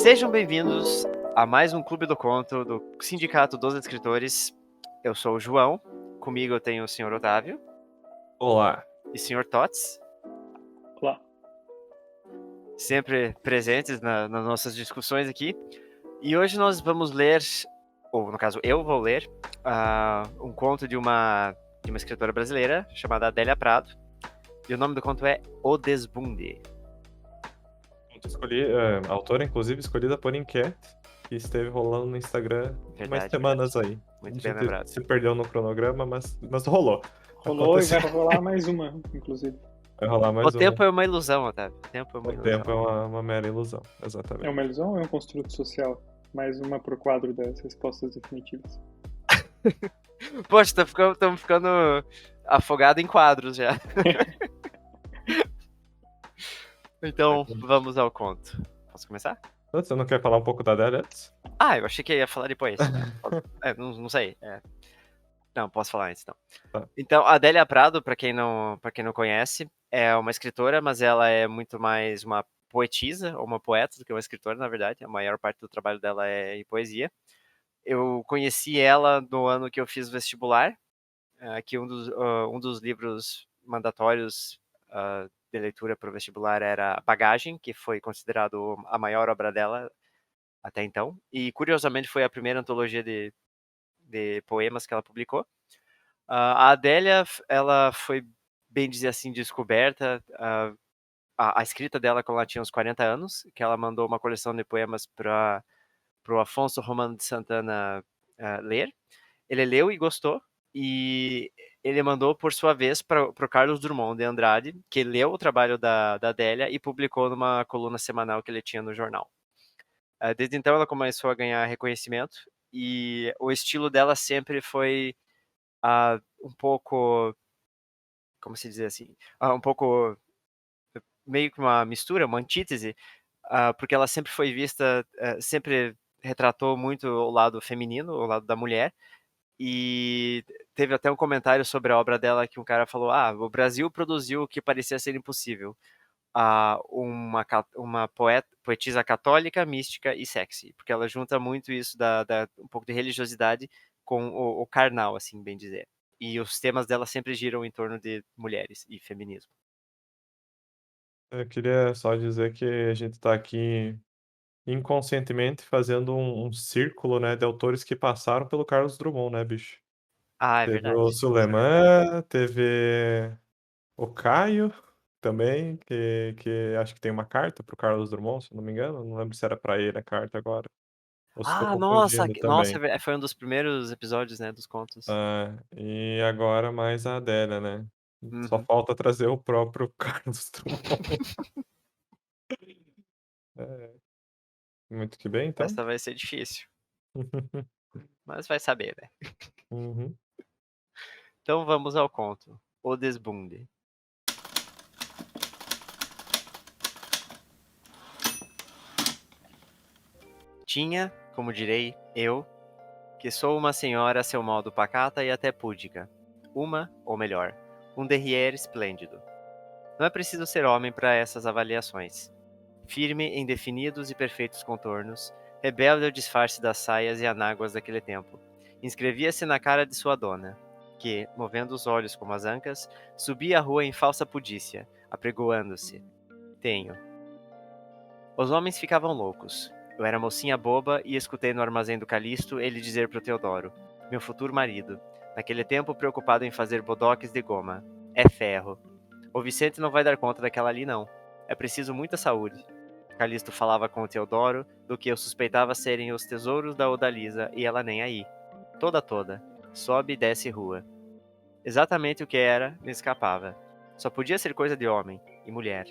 Sejam bem-vindos a mais um Clube do Conto do Sindicato dos Escritores. Eu sou o João, comigo eu tenho o Sr. Otávio. Olá. E o Sr. Tots. Olá. Sempre presentes nas nossas discussões aqui. E hoje nós vamos ler, ou no caso eu vou ler, um conto de uma escritora brasileira chamada Adélia Prado. E o nome do conto é O Desbunde. Escolhi, a autora, inclusive, escolhida por enquete, que esteve rolando no Instagram umas semanas aí. Muito bem lembrado. Se perdeu no cronograma, mas rolou. Rolou e vai rolar mais uma, inclusive. Vai rolar mais uma. O tempo é uma ilusão, Otávio. O tempo é uma mera ilusão, exatamente. É uma ilusão ou é um construto social? Mais uma pro quadro das respostas definitivas. Poxa, estamos ficando afogados em quadros já. Então, vamos ao conto. Posso começar? Você não quer falar um pouco da Adélia antes? Eu achei que ia falar depois. Não sei. Não, posso falar antes, então. Tá. Então, a Adélia Prado, pra quem não conhece, é uma escritora, mas ela é muito mais uma poetisa, ou uma poeta, do que uma escritora, na verdade. A maior parte do trabalho dela é em poesia. Eu conheci ela no ano que eu fiz vestibular, que um dos livros mandatórios de leitura para o vestibular era Bagagem, que foi considerado a maior obra dela até então. E, curiosamente, foi a primeira antologia de poemas que ela publicou. A Adélia, ela foi, bem dizer assim, descoberta. A escrita dela quando ela tinha uns 40 anos, que ela mandou uma coleção de poemas para o Afonso Romano de Santana ler. Ele leu e gostou, e ele mandou, por sua vez, para o Carlos Drummond de Andrade, que leu o trabalho da Adélia e publicou numa coluna semanal que ele tinha no jornal. Desde então ela começou a ganhar reconhecimento, e o estilo dela sempre foi um pouco, como se diz assim, um pouco meio que uma mistura, uma antítese, porque ela sempre foi vista, sempre retratou muito o lado feminino, o lado da mulher. E teve até um comentário sobre a obra dela que um cara falou: o Brasil produziu o que parecia ser impossível. Uma poetisa católica, mística e sexy, porque ela junta muito isso um pouco de religiosidade com o carnal, assim bem dizer. E os temas dela sempre giram em torno de mulheres e feminismo. Eu queria só dizer que a gente está aqui inconscientemente fazendo um círculo, né, de autores que passaram pelo Carlos Drummond, né, bicho? É Teve verdade. o Suleiman, teve o Caio também, que acho que tem uma carta pro Carlos Drummond, se eu não me engano. Não lembro se era pra ele a carta agora. Ou se tô Nossa, confundindo também. foi um dos primeiros episódios, né, dos contos. E agora mais a Adélia, né? Só Uhum. falta trazer o próprio Carlos Drummond. Muito que bem, então. Essa vai ser difícil, mas vai saber, né? Uhum. Então vamos ao conto. O Desbunde. Tinha, como direi, eu, que sou uma senhora a seu modo pacata e até púdica. Uma, ou melhor, um derrière esplêndido. Não é preciso ser homem para essas avaliações. Firme em definidos e perfeitos contornos, rebelde ao disfarce das saias e anáguas daquele tempo, inscrevia-se na cara de sua dona, que, movendo os olhos como as ancas, subia a rua em falsa pudícia, apregoando-se. Tenho. Os homens ficavam loucos. Eu era mocinha boba e escutei no armazém do Calixto ele dizer pro Teodoro, meu futuro marido, naquele tempo preocupado em fazer bodoques de goma. É ferro. O Vicente não vai dar conta daquela ali não. É preciso muita saúde. Calixto falava com o Teodoro do que eu suspeitava serem os tesouros da Odalisa e ela nem aí. Toda. Sobe e desce rua. Exatamente o que era, me escapava. Só podia ser coisa de homem e mulher.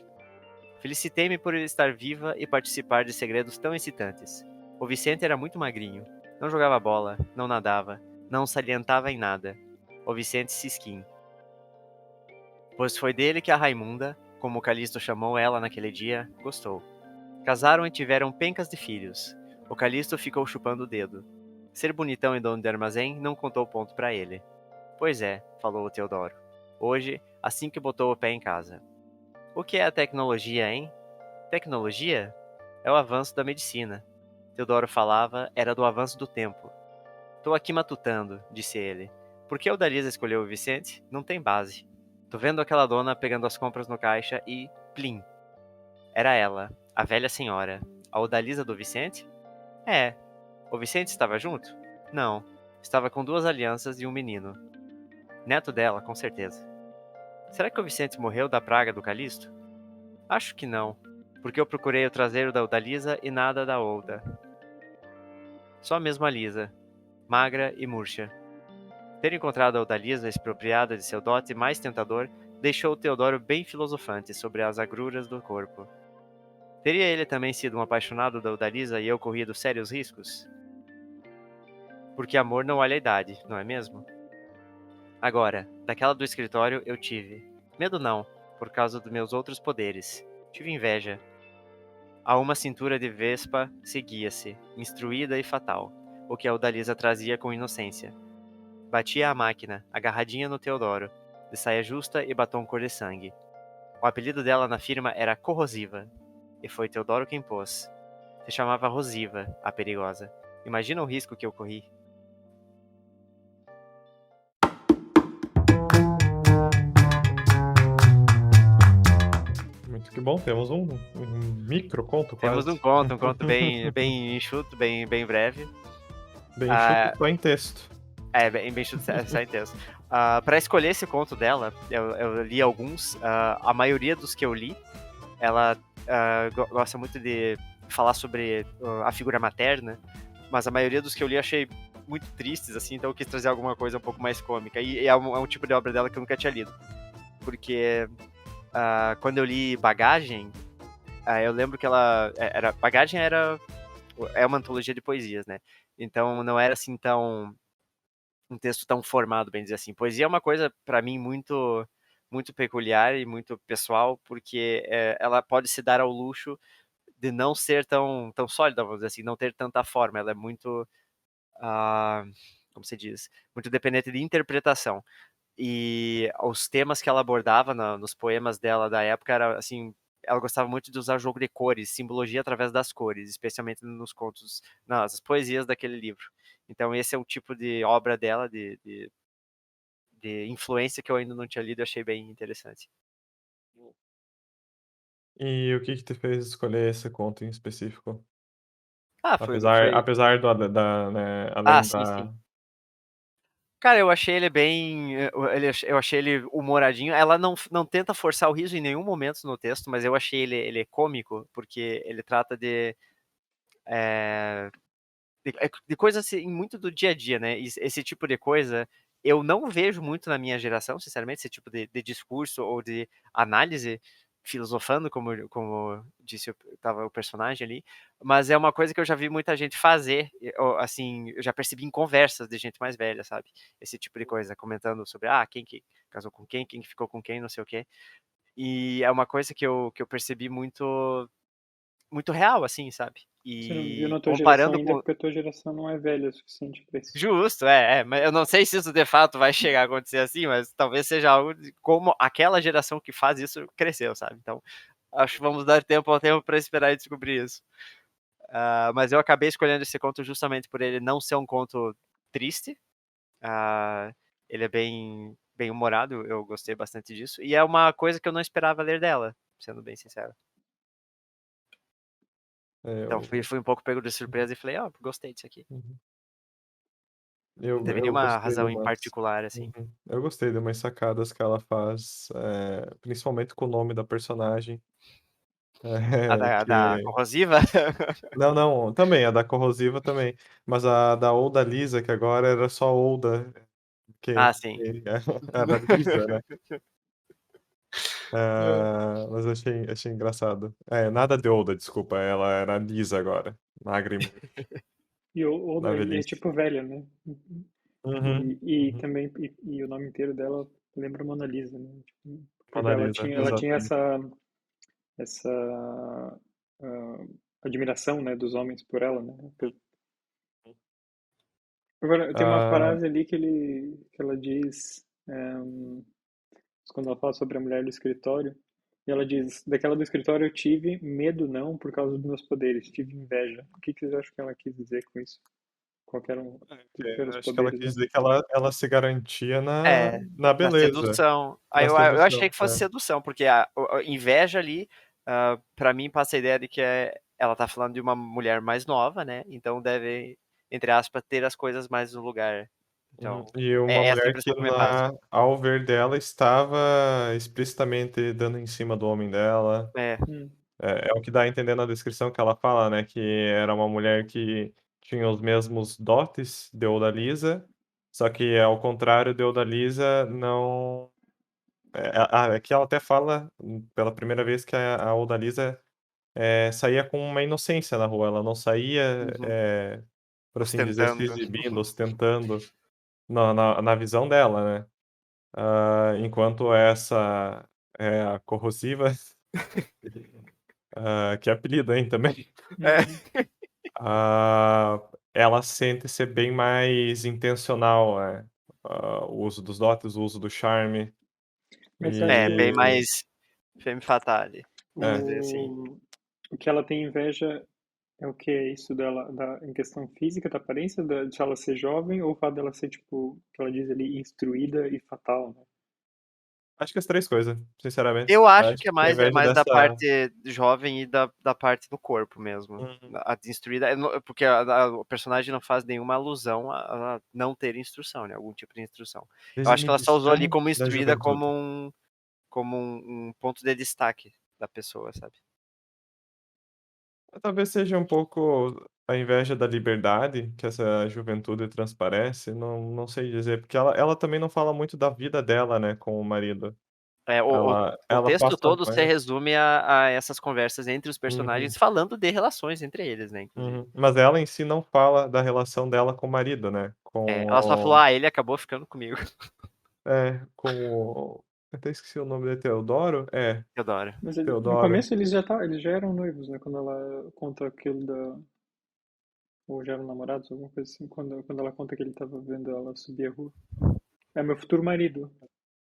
Felicitei-me por ele estar viva e participar de segredos tão excitantes. O Vicente era muito magrinho. Não jogava bola, não nadava, não salientava em nada. O Vicente Sisquim. Pois foi dele que a Raimunda, como o Calixto chamou ela naquele dia, gostou. Casaram e tiveram pencas de filhos. O Calixto ficou chupando o dedo. Ser bonitão e dono de armazém não contou ponto para ele. Pois é, falou o Teodoro. Hoje, assim que botou o pé em casa. O que é a tecnologia, hein? Tecnologia? É o avanço da medicina. Teodoro falava, era do avanço do tempo. Tô aqui matutando, disse ele. Por que a Odalisa escolheu o Vicente? Não tem base. Tô vendo aquela dona pegando as compras no caixa e, plim. Era ela, a velha senhora. A Odalisa do Vicente? É. O Vicente estava junto? Não. Estava com 2 alianças e um menino. Neto dela, com certeza. Será que o Vicente morreu da praga do Calisto? Acho que não, porque eu procurei o traseiro da Odalisa e nada da Ouda. Só mesmo a Lisa, magra e murcha. Ter encontrado a Odalisa expropriada de seu dote mais tentador deixou o Teodoro bem filosofante sobre as agruras do corpo. Teria ele também sido um apaixonado da Odalisa e eu corrido sérios riscos? Porque amor não olha a idade, não é mesmo? Agora, daquela do escritório eu tive. Medo não, por causa dos meus outros poderes. Tive inveja. A uma cintura de vespa seguia-se, instruída e fatal, o que a Odalisa trazia com inocência. Batia a máquina, agarradinha no Teodoro, de saia justa e batom cor de sangue. O apelido dela na firma era Corrosiva, e foi Teodoro quem pôs. Se chamava Rosiva, a perigosa. Imagina o risco que eu corri. Muito que bom, temos um micro conto Temos quase. um conto bem enxuto, bem breve. Bem Ah, enxuto, só em texto. bem enxuto, sai intenso. Para escolher esse conto dela, eu li alguns. A maioria dos que eu li, ela gosta muito de falar sobre a figura materna, mas a maioria dos que eu li achei muito tristes, assim, então eu quis trazer alguma coisa um pouco mais cômica. E é um tipo de obra dela que eu nunca tinha lido. Porque quando eu li Bagagem, eu lembro que Bagagem é uma antologia de poesias, né? Então não era assim tão um texto tão formado, bem dizer assim. Poesia é uma coisa para mim muito peculiar e muito pessoal, porque ela pode se dar ao luxo de não ser tão sólida, vamos dizer assim, não ter tanta forma. Ela é muito, como se diz, muito dependente de interpretação. E os temas que ela abordava nos poemas dela da época era assim, ela gostava muito de usar jogo de cores, simbologia através das cores, especialmente nos contos, nas poesias daquele livro. Então esse é um tipo de obra dela, de influência que eu ainda não tinha lido e achei bem interessante. E o que te fez escolher esse conto em específico? Ah, Apesar né, além sim, sim. da Cara, eu achei ele bem, eu achei ele humoradinho. Ela não tenta forçar o riso em nenhum momento no texto, mas eu achei ele cômico, porque ele trata eh, de coisas assim, muito do dia a dia, né? Esse tipo de coisa eu não vejo muito na minha geração, sinceramente, esse tipo de discurso ou de análise filosofando, como disse tava o personagem ali, mas é uma coisa que eu já vi muita gente fazer, assim, eu já percebi em conversas de gente mais velha, sabe? Esse tipo de coisa, comentando sobre, quem que casou com quem que ficou com quem, não sei o quê. E é uma coisa que eu percebi muito real, assim, sabe? Você não viu E na tua geração comparando ainda com, porque a tua geração não é velha o suficiente pra isso. justo, mas eu não sei se isso de fato vai chegar a acontecer assim, mas talvez seja algo como aquela geração que faz isso cresceu, sabe? Então, acho que vamos dar tempo ao tempo para esperar e descobrir isso. Mas eu acabei escolhendo esse conto justamente por ele não ser um conto triste. Ah, ele é bem humorado, eu gostei bastante disso. E é uma coisa que eu não esperava ler dela, sendo bem sincero. Então eu fui um pouco pego de uhum, surpresa e falei, gostei disso aqui. uhum. Não teve Eu nenhuma gostei de razão em umas particular, assim. uhum. Eu gostei de umas sacadas que ela faz, principalmente com o nome da personagem, A da que corrosiva? não, também, a da corrosiva também, mas a da Odalisa, que agora era só Oda, Sim. que era Lisa, né. É. Mas achei engraçado. Nada de Oda, desculpa, ela era Lisa agora, magra e murcha, na E é velhice. tipo velha, né? Uhum, E uhum. também, o nome inteiro dela lembra Mona Lisa, né? Tipo, porque Mona Lisa, ela tinha exatamente. essa ah, admiração, né, dos homens por ela, né? Agora, tem uma Ah, frase ali que ela diz, quando ela fala sobre a mulher do escritório, E ela diz, daquela do escritório eu tive medo não por causa dos meus poderes, tive inveja. O que que vocês acham que ela quis dizer com isso? Que eram os Acho que ela poderes quis dela? dizer que ela se garantia É, na na beleza, sedução. Aí na eu achei sedução. que fosse sedução, porque a inveja ali, pra mim, passa a ideia de que ela tá falando de uma mulher mais nova, né? Então deve, entre aspas, ter as coisas mais no lugar. Então, E uma é essa a mulher que, impressão que me passa. ao ver dela, estava explicitamente dando em cima do homem dela. É, Hum, É o que dá a entender na descrição que ela fala, né? Que era uma mulher que tinha os mesmos dotes de Odalisa, só que ao contrário de Odalisa, não. É que ela até fala pela primeira vez que a Odalisa saía com uma inocência na rua, ela não saía, uhum, por assim dizer, se ostentando. exibindo, ostentando na visão dela, né? Enquanto essa é a corrosiva, que apelido, hein, também. É, uhum. Ah, ela sente ser bem mais intencional, o uso dos dotes, o uso do charme Mas você acha é que bem mais femme fatale, vamos é. dizer assim. o que ela tem inveja é o que é isso dela, em questão física, da aparência, de ela ser jovem, ou o fato dela ser, tipo, que ela diz ali, instruída e fatal, né? Acho que as 3 coisas, sinceramente. Eu acho Acho que é que a é inveja mais da dessa parte jovem e da parte do corpo mesmo. uhum. A de instruída, porque o personagem não faz nenhuma alusão a não ter instrução, né? Algum tipo de instrução. Eu acho que ela só usou ali Desinibição como da instruída juventude. como um ponto de destaque da pessoa, sabe? Talvez seja um pouco a inveja da liberdade que essa juventude transparece, não sei dizer, porque ela também não fala muito da vida dela, né, com o marido. É, o Ela texto passa todo se mais resume a essas conversas entre os uhum. personagens, falando de relações entre eles, né? Inclusive. Uhum. Mas ela em si não fala da relação dela com o marido, né, É, ela só falou, ele acabou ficando comigo. com o eu até esqueci o nome dele, Teodoro? É, Eu adoro. Mas no Teodoro. começo eles já eram noivos, né? Quando ela conta aquilo da... Ou já eram namorados, alguma coisa assim, quando ela conta que ele tava vendo ela subir a rua. É meu futuro marido.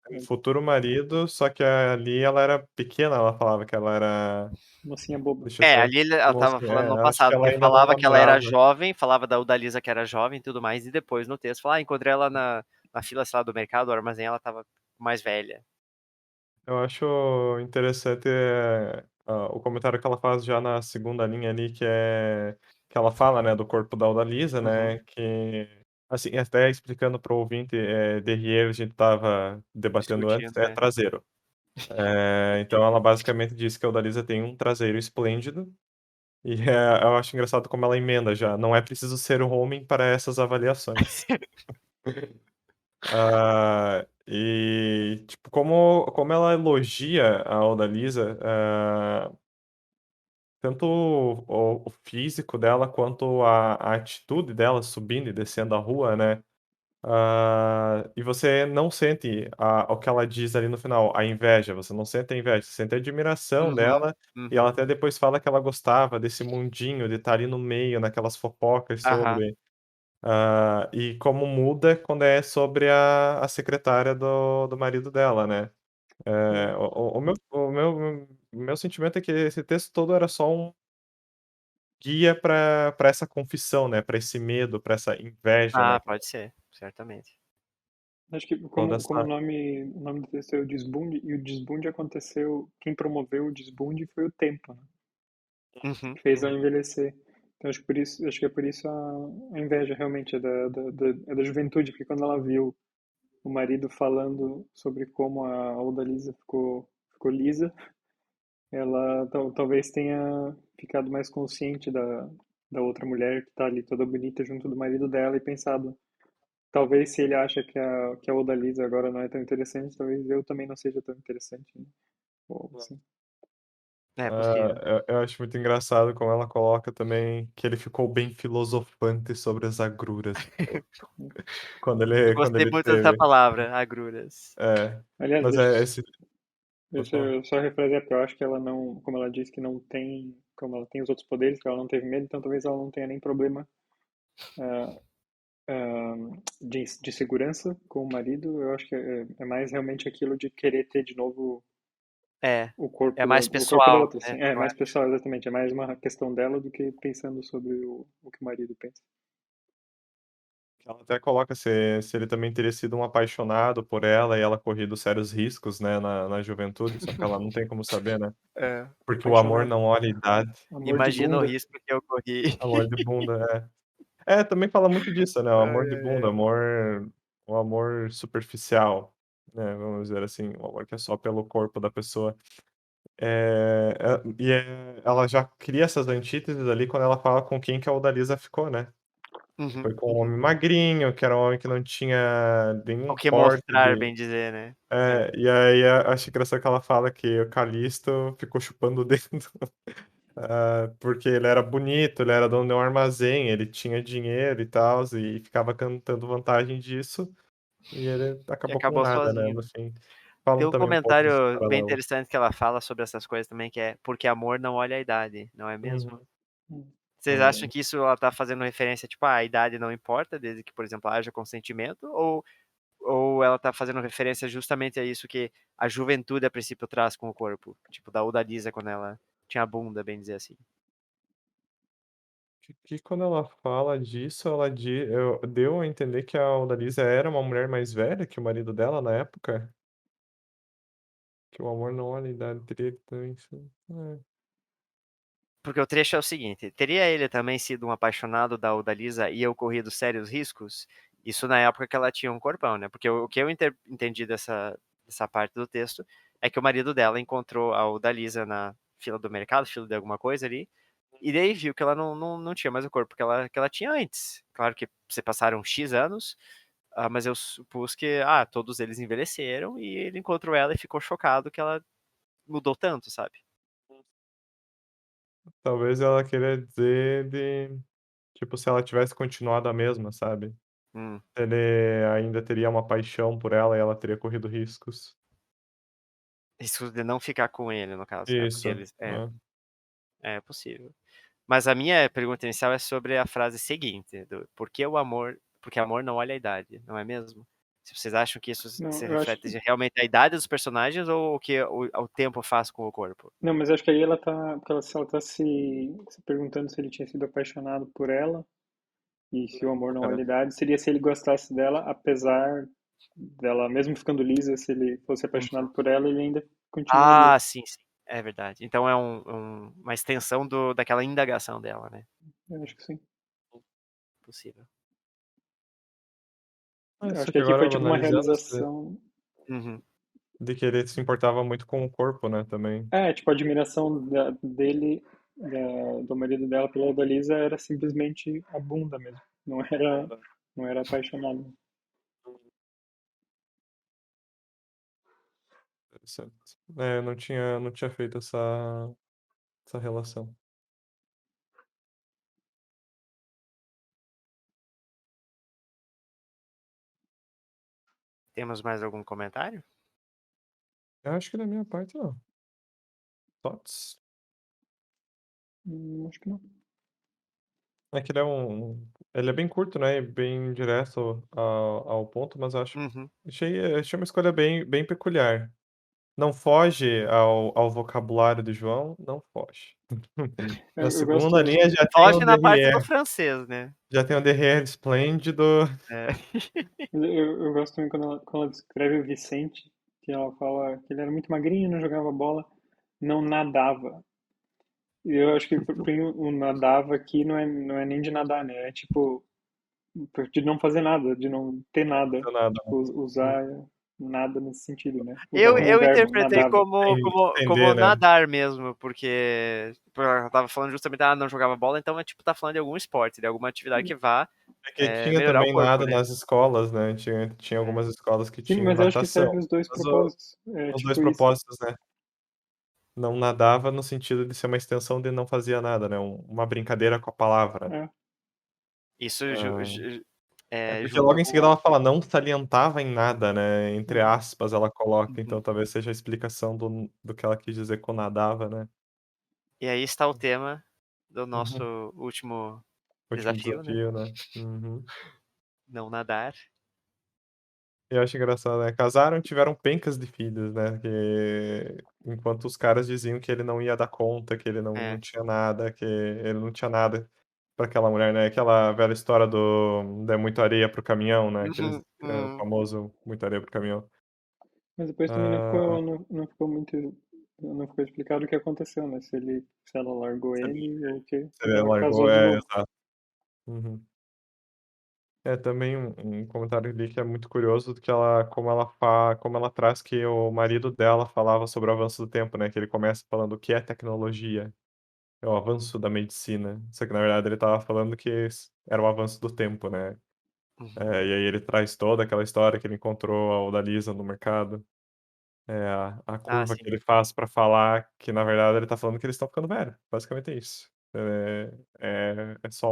É, Futuro marido, só que ali ela era pequena, ela falava que ela era mocinha boba. deixa eu É, só ali ela tava falando no acho que passado, ela porque ainda não falava que ela era namorava. jovem, falava da Udalisa que era jovem e tudo mais, e depois no texto fala, encontrei ela na fila, sei lá, do mercado, do armazém, ela tava mais velha. Eu acho interessante, o comentário que ela faz já na segunda linha ali, que ela fala, né, do corpo da Odalisa, Uhum. né, que, assim, até explicando para o ouvinte, derrière, a gente estava debatendo antes, Discutindo, é né? traseiro. Então ela basicamente disse que a Odalisa tem um traseiro esplêndido, e, eu acho engraçado como ela emenda já, não é preciso ser um homem para essas avaliações. E tipo, como ela elogia a Odalisa, tanto o físico dela quanto a atitude dela subindo e descendo a rua, né, e você não sente o que ela diz ali no final, a inveja, você não sente a inveja, você sente a admiração Uhum, dela, e ela uhum. até depois fala que ela gostava desse mundinho, de estar ali no meio, naquelas fofocas Aham. sobre e como muda quando é sobre a secretária do marido dela, né. É. O meu sentimento é que esse texto todo era só um guia para essa confissão, né, para esse medo, para essa inveja, né, Ah, pode ser, certamente. Acho que toda como essa o nome do texto é o desbunde, e o desbunde aconteceu, quem promoveu o desbunde foi o tempo, né? Uhum, Que fez ela uhum. envelhecer. Então acho que é por isso a inveja realmente é da juventude, porque quando ela viu o marido falando sobre como a Odalisa ficou lisa, ela talvez tenha ficado mais consciente da outra mulher que tá ali toda bonita junto do marido dela e pensado, talvez se ele acha que a Odalisa agora não é tão interessante, talvez eu também não seja tão interessante, né? Ou algo assim. É possível. eu acho muito engraçado como ela coloca também que ele ficou bem filosofante sobre as agruras, quando Gostei ele muito dessa teve palavra, agruras. Aliás, mas esse pode deixa falar. eu só refrasear, porque eu acho que ela não, como ela disse que não tem, como ela tem os outros poderes, que ela não teve medo, então talvez ela não tenha nem problema ah, ah, de segurança com o marido. Eu acho que é mais realmente aquilo de querer ter de novo É. o corpo É mais o corpo da pessoal, outra, né, assim. É, eu mais acho. pessoal, exatamente. É mais uma questão dela do que pensando sobre o que o marido pensa. Ela até coloca se ele também teria sido um apaixonado por ela e ela corrido sérios riscos, né, na juventude, só que ela não tem como saber, né. É. Porque o amor Apaixonado. não olha a idade. Amor de Imagina o bunda. risco que eu corri. Amor de bunda, é. É, também fala muito disso, né, o amor Ai, de ai, bunda, ai. o amor superficial, né, vamos dizer assim, o amor que é só pelo corpo da pessoa. Ela já cria essas antíteses ali quando ela fala com quem que a Odalisa ficou, né. Uhum, Foi com um uhum. homem magrinho, que era um homem que não tinha O nenhum que porte mostrar, de bem dizer, né. É. e aí acho engraçado que ela fala que o Calisto ficou chupando o dedo, porque ele era bonito, ele era dono de um armazém, ele tinha dinheiro e tals, e ficava cantando vantagem disso, e ele E acabou com acabou nada, né, sozinho. no fim. Tem Falam um também um pouco desse comentário bem paralelo. interessante que ela fala sobre essas coisas também, que é: "Porque amor não olha a idade", não é mesmo? Uhum. Hum. Vocês acham É. que isso ela tá fazendo referência, tipo, a idade não importa, desde que, por exemplo, haja consentimento, ou ela tá fazendo referência justamente a isso que a juventude a princípio traz com o corpo? Tipo, da Odalisa quando ela tinha a bunda, bem dizer assim. Que quando ela fala disso, deu a entender que a Odalisa era uma mulher mais velha que o marido dela na época? Que o amor não olha a idade, teria que também ser Porque o trecho é o seguinte: teria ele também sido um apaixonado da Odalisa e eu corrido sérios riscos? Isso na época que ela tinha um corpão, né? Porque o que eu entendi dessa parte do texto é que o marido dela encontrou a Odalisa na fila do mercado, fila de alguma coisa ali, e daí viu que ela não tinha mais o corpo que ela tinha antes. Claro que se passaram X anos, mas eu supus que todos eles envelheceram e ele encontrou ela e ficou chocado que ela mudou tanto, sabe? talvez ela queria dizer de tipo, se ela tivesse continuado a mesma, sabe. Hum. Ele ainda teria uma paixão por ela e ela teria corrido riscos. Isso de não ficar com ele, no caso, né, porque Isso, eles é possível. Mas a minha pergunta inicial é sobre a frase seguinte, do porque amor não olha a idade, não é mesmo? Se vocês acham que isso Não, se eu acho reflete que. realmente à idade dos personagens ou o que o tempo faz com o corpo? Não, mas acho que aí ela tá. Porque ela tá se perguntando se ele tinha sido apaixonado por ela. E se o amor não olha a idade, seria se ele gostasse dela, apesar dela, mesmo ficando lisa, se ele fosse Uhum. apaixonado por ela, ele ainda continuaria. Ah, sim, sim, é verdade. Então é uma extensão daquela indagação dela, né. Eu acho que sim. Possível. É, Eu acho só que que aqui agora foi eu tipo uma analisando realização. Uhum. de que ele se importava muito com o corpo, né, também. É, tipo, a admiração dele, do marido dela pela Odalisa era simplesmente a bunda mesmo. Não era apaixonado. Interessante. É, eu não tinha feito essa relação. Temos mais algum comentário? Eu acho que da minha parte não. Thoughts? Acho que não. É que ele é bem curto, né, e bem direto ao ponto, mas eu Uhum. achei uma escolha bem peculiar. Não foge ao vocabulário do João, não foge. Na Eu gosto. segunda linha Foge na parte do francês, né. já tem o derrière esplêndido. É. Eu gosto também quando ela descreve o Vicente, que ela fala que ele era muito magrinho, não jogava bola, não nadava. E eu acho que o nadava aqui não é nem de nadar, né? É tipo, de não fazer nada, de não ter Não nada. aconteceu nada, né. Tipo, usar nada nesse sentido, né? Usar Eu como um eu verbo, interpretei nadava. como Entender, né. nadar mesmo, porque ela estava falando justamente, não jogava bola, então é tipo, tá falando de algum esporte, de alguma atividade que vá, É que tinha melhorar o também corpo, nado né. nas escolas, né, tinha É. algumas escolas que Sim, tinham mas eu acho que natação, serve os dois mas propósitos. É os 2 tipo isso. propósitos, né. Não nadava no sentido de ser uma extensão de não fazia nada, né, uma brincadeira com a palavra. É. Isso Hã, porque junto logo em com seguida ela fala: "Não salientava em nada", né, entre Uhum. aspas ela coloca, uhum. então talvez seja a explicação do que ela quis dizer com nadava, né. E aí está o tema do nosso Uhum. último Último desafio, né, desafio, né. Uhum. não nadar. eu acho engraçado, né? Casaram e tiveram pencas de filhos, né? Enquanto os caras diziam que ele não ia dar conta, que ele não É. tinha nada, que ele não tinha nada pra aquela mulher, né? Aquela velha história do "dê muito areia pro caminhão", né? Uhum, O uhum. famoso "muito areia pro caminhão". Mas depois também Ah, não ficou muito, não ficou explicado o que aconteceu, né? Se ela largou você ele ou o quê? você Ela largou, casou de novo. exato. Uhum. É também um comentário ali que é muito curioso, que como ela traz que o marido dela falava sobre o avanço do tempo, né? Que ele começa falando o que é tecnologia. É o avanço da medicina. Só que na verdade ele estava falando que era o avanço do tempo, né? Uhum. E aí ele traz toda aquela história que ele encontrou a Odalisa no mercado. A Ah, curva que sim. ele faz para falar que na verdade ele tá falando que eles estão ficando velhos. Basicamente é isso. É só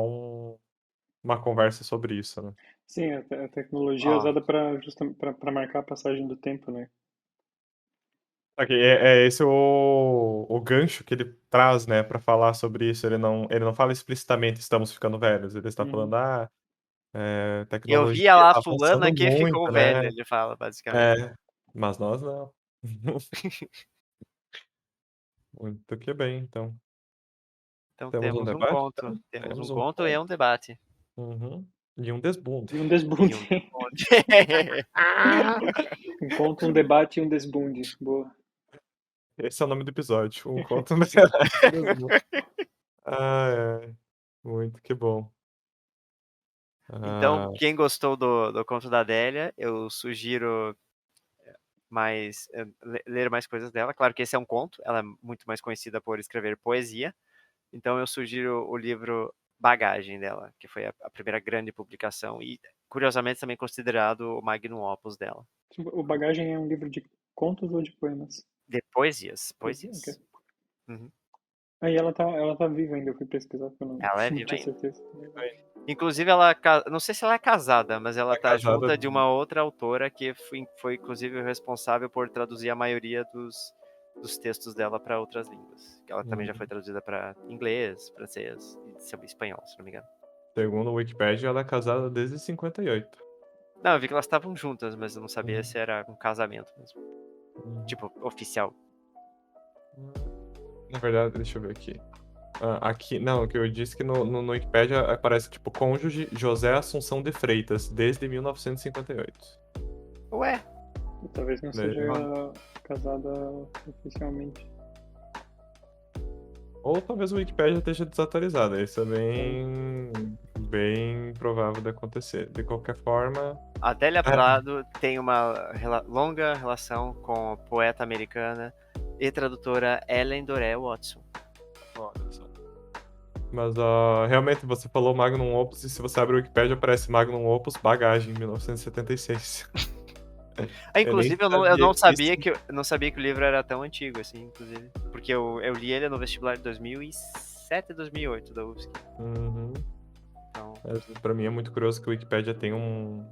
uma conversa sobre isso, né? Sim, a tecnologia é Ó, usada para justamente para marcar a passagem do tempo, né? Ok, é esse o gancho que ele traz, né, pra falar sobre isso. Ele não fala explicitamente estamos ficando velhos. Ele está falando, Uhum. eu tecnologia vi a lá tá fulana avançando que ficou muito, velha, né? ele fala, basicamente. É, mas nós não. Muito que bem, então. Então Temos um temos um debate, conto. então? Temos um Temos um conto e ponto. um debate. Uhum. E um desbunde. E um E um desbunde. desmonte. Um conto, um debate e um desbunde. Boa. Esse é o nome do episódio. Um conto, mas é um desbunde. É. Muito que bom. Então, Ah, quem gostou do conto da Adélia, eu sugiro ler mais coisas dela. Claro que esse é um conto, ela é muito mais conhecida por escrever poesia. Então eu sugiro o livro Bagagem dela, que foi a primeira grande publicação e, curiosamente, também considerado o magnum opus dela. O Bagagem é um livro de contos ou de poemas? De poesias, Poesia? Ok. poesias. Uhum. Aí ela tá viva ainda, eu fui pesquisar porque eu não, Ela é não viva tinha ainda. certeza. Inclusive, não sei se ela é casada, mas ela tá tá casada. junta de uma outra autora que foi inclusive responsável por traduzir a maioria dos textos dela para outras línguas. Ela também já foi Uhum. traduzida para inglês, francês e espanhol, se não me engano. Segundo o Wikipedia, ela é casada desde 58. Não, eu vi que elas estavam juntas, mas eu não sabia Uhum. se era um casamento mesmo. Uhum. Tipo, oficial. Na verdade, deixa eu ver aqui. Aqui, não, que eu disse que no Wikipedia aparece tipo cônjuge José Assunção de Freitas, desde 1958. Ué, E talvez não seja Desde- casada oficialmente. Ou talvez o Wikipedia esteja desatualizado. Isso é Então, bem provável de acontecer. De qualquer forma. a Adélia Ah, Prado tem uma longa relação com a poeta americana e tradutora Ellen Doré Watson. olha só. Mas realmente você falou Magnum Opus, e se você abre o Wikipedia aparece Magnum Opus Bagagem, 1976. Eu nem Inclusive, eu sabia não que sabia isso. que eu não sabia que o livro era tão antigo assim, inclusive. Porque eu li ele no vestibular de 2007 e 2008 da UFSC. Uhum. Então, Mas pra mim é muito curioso que o Wikipedia tem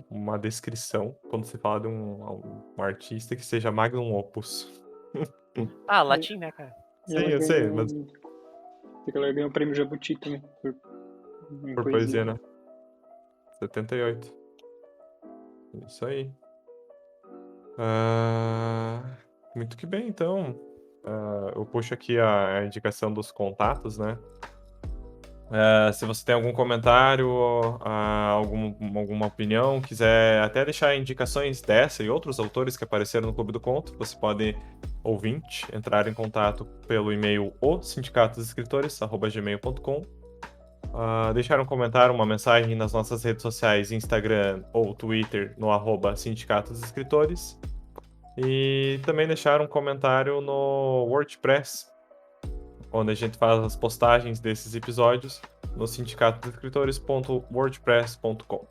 uma descrição quando se fala de um artista que seja Magnum Opus. e, latim, né, cara? e Sim, eu sei, mas ela ganhou o prêmio Jabuti também, em por poesia. poesia, né? 78. Isso aí. Ah, muito que bem, então. Eu puxo aqui a indicação dos contatos, né? Se você tem algum comentário, alguma opinião, quiser até deixar indicações dessa e outros autores que apareceram no Clube do Conto, você pode, ouvinte, entrar em contato pelo e-mail sindicatosescritores@gmail.com, deixar um comentário, uma mensagem nas nossas redes sociais, Instagram ou Twitter, no @sindicatosescritores, e também deixar um comentário no WordPress, onde a gente faz as postagens desses episódios no sindicatodesescritores.wordpress.com.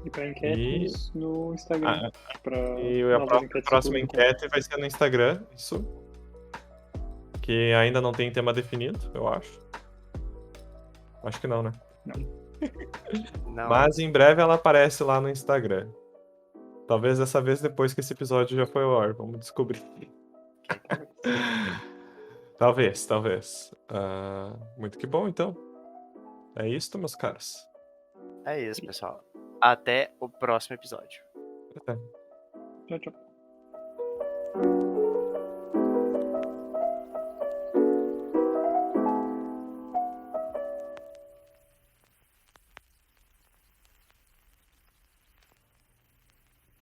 E para E, enquetes no Instagram, a, para e a novas enquetes do próxima Clube do Conto. enquete vai ser no Instagram, isso, que ainda não tem tema definido, eu acho. Acho que não, né? Não. Não Mas ainda. em breve ela aparece lá no Instagram. Talvez dessa vez depois que esse episódio já foi ao ar, vamos descobrir. Talvez. Talvez. Muito que bom, então. É isso, meus caros. É isso, pessoal. Até o próximo episódio. Até. Tchau, tchau.